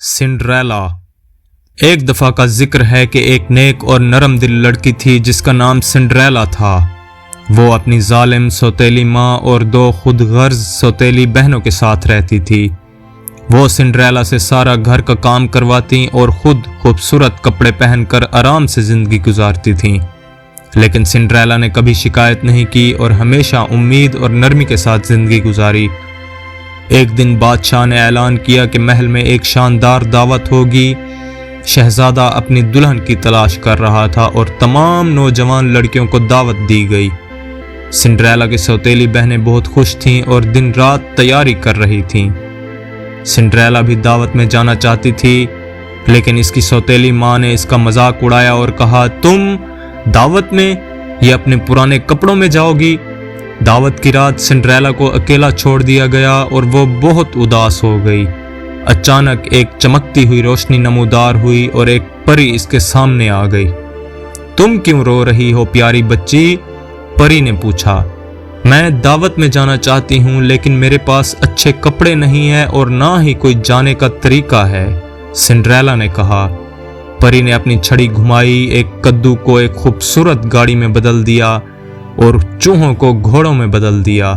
Cinderella. एक दफ़ा का जिक्र है कि एक नेक और नरम दिल लड़की थी जिसका नाम सिंड्रेला था। वो अपनी जालिम सौतेली माँ और दो खुद गर्ज सौतेली बहनों के साथ रहती थी। वो सिंड्रेला से सारा घर का काम करवाती और खुद खूबसूरत कपड़े पहनकर आराम से ज़िंदगी गुजारती थीं। लेकिन सिंड्रेला ने कभी शिकायत नहीं की और हमेशा उम्मीद और नरमी के साथ ज़िंदगी गुजारी। एक दिन बादशाह ने ऐलान किया कि महल में एक शानदार दावत होगी। शहजादा अपनी दुल्हन की तलाश कर रहा था और तमाम नौजवान लड़कियों को दावत दी गई। सिंड्रेला की सौतेली बहनें बहुत खुश थीं और दिन रात तैयारी कर रही थीं। सिंड्रेला भी दावत में जाना चाहती थी, लेकिन इसकी सौतेली माँ ने इसका मजाक उड़ाया और कहा, तुम दावत में ये अपने पुराने कपड़ों में जाओगी। दावत की रात सिंड्रेला को अकेला छोड़ दिया गया और वो बहुत उदास हो गई। अचानक एक चमकती हुई रोशनी नमूदार हुई और एक परी इसके सामने आ गई। तुम क्यों रो रही हो प्यारी बच्ची? परी ने पूछा। मैं दावत में जाना चाहती हूँ, लेकिन मेरे पास अच्छे कपड़े नहीं है और ना ही कोई जाने का तरीका है, सिंड्रेला ने कहा। परी ने अपनी छड़ी घुमाई, एक कद्दू को एक खूबसूरत गाड़ी में बदल दिया और चूहों को घोड़ों में बदल दिया।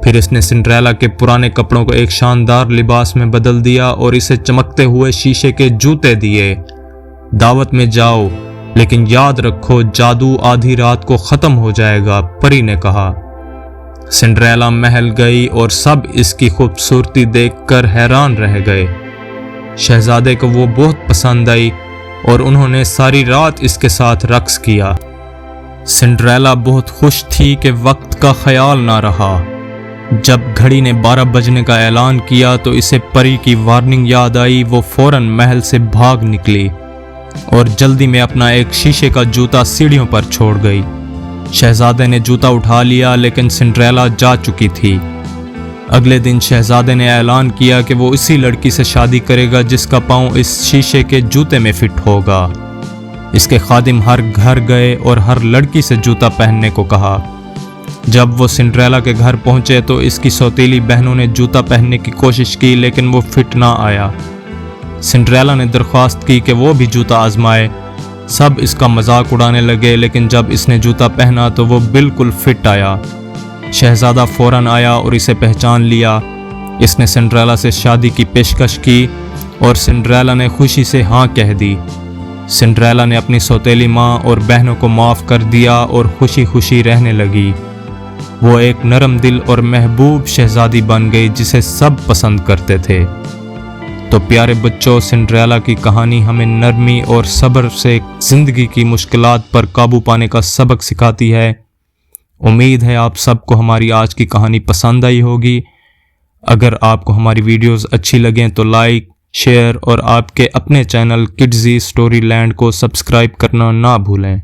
फिर इसने सिंड्रेला के पुराने कपड़ों को एक शानदार लिबास में बदल दिया और इसे चमकते हुए शीशे के जूते दिए। दावत में जाओ, लेकिन याद रखो जादू आधी रात को खत्म हो जाएगा, परी ने कहा। सिंड्रेला महल गई और सब इसकी खूबसूरती देखकर हैरान रह गए। शहजादे को वो बहुत पसंद आई और उन्होंने सारी रात इसके साथ रक्स किया। सिंड्रेला बहुत खुश थी कि वक्त का ख्याल ना रहा। जब घड़ी ने 12 बजने का ऐलान किया तो इसे परी की वार्निंग याद आई। वो फौरन महल से भाग निकली और जल्दी में अपना एक शीशे का जूता सीढ़ियों पर छोड़ गई। शहजादे ने जूता उठा लिया, लेकिन सिंड्रेला जा चुकी थी। अगले दिन शहजादे ने ऐलान किया कि वो इसी लड़की से शादी करेगा जिसका पाँव इस शीशे के जूते में फिट होगा। इसके खादिम हर घर गए और हर लड़की से जूता पहनने को कहा। जब वो सिंड्रेला के घर पहुंचे तो इसकी सौतेली बहनों ने जूता पहनने की कोशिश की, लेकिन वो फिट ना आया। सिंड्रेला ने दरख्वास्त की कि वो भी जूता आजमाए। सब इसका मजाक उड़ाने लगे, लेकिन जब इसने जूता पहना तो वो बिल्कुल फिट आया। शहजादा फौरन आया और इसे पहचान लिया। इसने सिंड्रेला से शादी की पेशकश की और सिंड्रेला ने खुशी से हाँ कह दी। सिंड्रेला ने अपनी सौतेली माँ और बहनों को माफ़ कर दिया और खुशी खुशी रहने लगी। वो एक नरम दिल और महबूब शहजादी बन गई जिसे सब पसंद करते थे। तो प्यारे बच्चों, सिंड्रेला की कहानी हमें नरमी और सब्र से ज़िंदगी की मुश्किलात पर काबू पाने का सबक सिखाती है। उम्मीद है आप सबको हमारी आज की कहानी पसंद आई होगी। अगर आपको हमारी वीडियोस अच्छी लगें तो लाइक, शेयर और आपके अपने चैनल किड्जी स्टोरी लैंड को सब्सक्राइब करना ना भूलें।